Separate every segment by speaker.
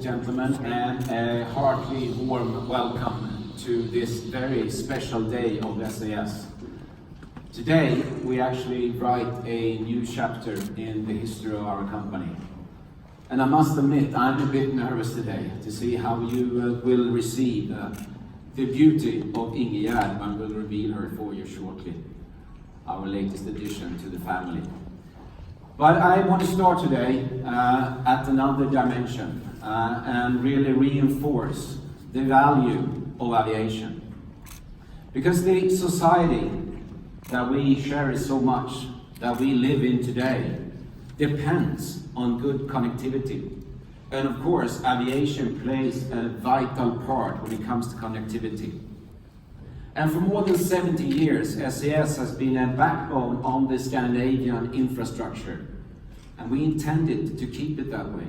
Speaker 1: gentlemen, and a heartily warm welcome to this very special day of SAS. Today, we actually write a new chapter in the history of our company. And I must admit, I'm a bit nervous today to see how you will receive the beauty of Ingegerd when we'll reveal her for you shortly, our latest addition to the family. But I want to start today at another dimension and really reinforce the value of aviation. Because the society that we cherish so much, that we live in today, depends on good connectivity. And of course, aviation plays a vital part when it comes to connectivity. And for more than 70 years, SAS has been a backbone on the Scandinavian infrastructure. And we intended to keep it that way.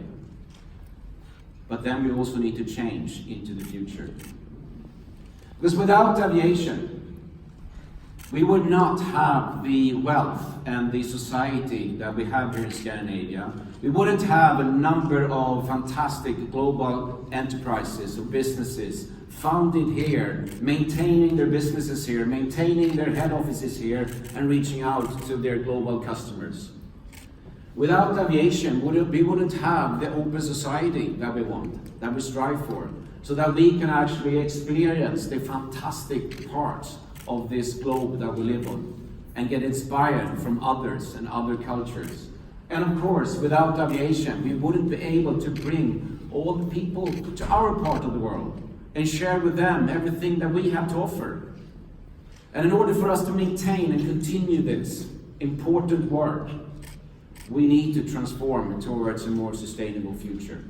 Speaker 1: But then we also need to change into the future. Because without aviation, we would not have the wealth and the society that we have here in Scandinavia. We wouldn't have a number of fantastic global enterprises or businesses founded here, maintaining their businesses here, maintaining their head offices here, and reaching out to their global customers. Without aviation, we wouldn't have the open society that we want, that we strive for, so that we can actually experience the fantastic parts of this globe that we live on and get inspired from others and other cultures. And of course, without aviation, we wouldn't be able to bring all the people to our part of the world and share with them everything that we have to offer. And in order for us to maintain and continue this important work, we need to transform towards a more sustainable future.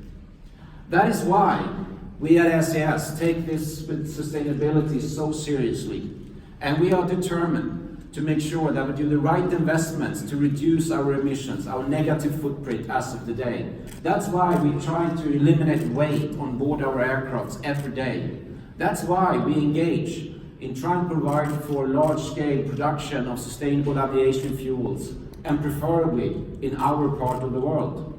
Speaker 1: That is why we at SAS take this with sustainability so seriously. And we are determined to make sure that we do the right investments to reduce our emissions, our negative footprint as of today. That's why we try to eliminate weight on board our aircrafts every day. That's why we engage in trying to provide for large-scale production of sustainable aviation fuels, and preferably in our part of the world.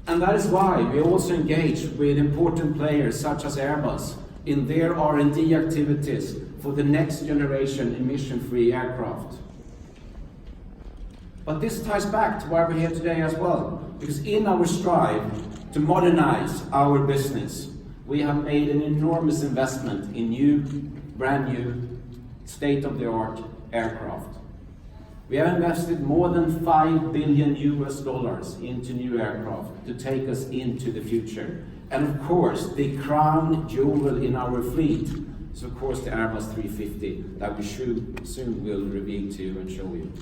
Speaker 1: And that is why we also engage with important players such as Airbus in their R&D activities for the next generation emission-free aircraft. But this ties back to why we're here today as well, because in our strive to modernize our business, we have made an enormous investment in brand new, state-of-the-art aircraft. We have invested more than $5 billion into new aircraft to take us into the future. And of course, the crown jewel in our fleet is of course the Airbus A350 that we soon will reveal to you and show you.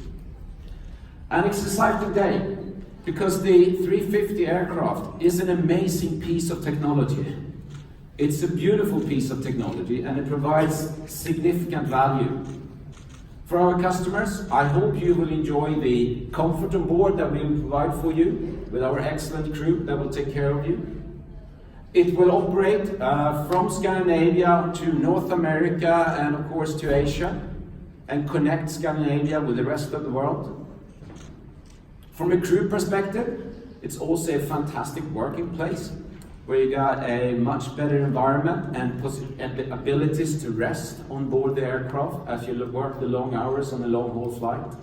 Speaker 1: And it's an exciting day because the A350 aircraft is an amazing piece of technology. It's a beautiful piece of technology and it provides significant value. For our customers, I hope you will enjoy the comfort on board that we will provide for you with our excellent crew that will take care of you. It will operate from Scandinavia to North America and of course to Asia and connect Scandinavia with the rest of the world. From a crew perspective, it's also a fantastic working place where you got a much better environment and abilities to rest on board the aircraft as you work the long hours on a long-haul flight.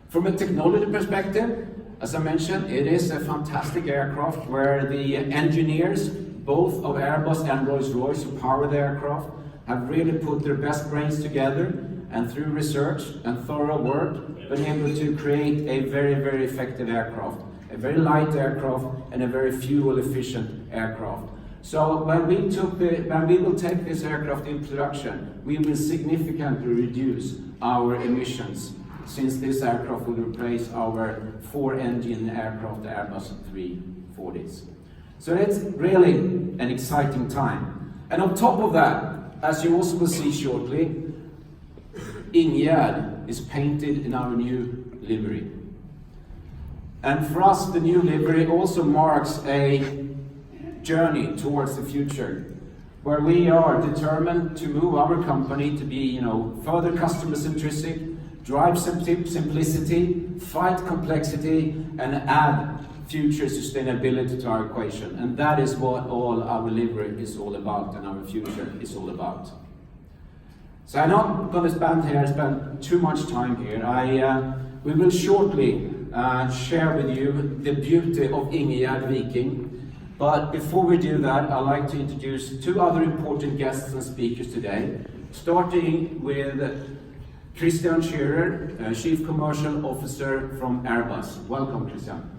Speaker 1: From a technology perspective, as I mentioned, it is a fantastic aircraft where the engineers, both of Airbus and Rolls-Royce, who power the aircraft, have really put their best brains together and through research and thorough work, been able to create a very, very effective aircraft. A very light aircraft and a very fuel-efficient aircraft. So when we will take this aircraft in production, we will significantly reduce our emissions, since this aircraft will replace our 4-engine aircraft, the Airbus A340s. So it's really an exciting time. And on top of that, as you also will see shortly, Ingegerd is painted in our new livery. And for us, the new livery also marks a journey towards the future, where we are determined to move our company to be, further customer-centric, drive simplicity, fight complexity, and add future sustainability to our equation, and that is what all our livery is all about and our future is all about. So I'm not going to spend too much time here. We will shortly share with you the beauty of Ingegerd Viking. But before we do that, I'd like to introduce two other important guests and speakers today, starting with Christian Scherer, Chief Commercial Officer from Airbus. Welcome, Christian.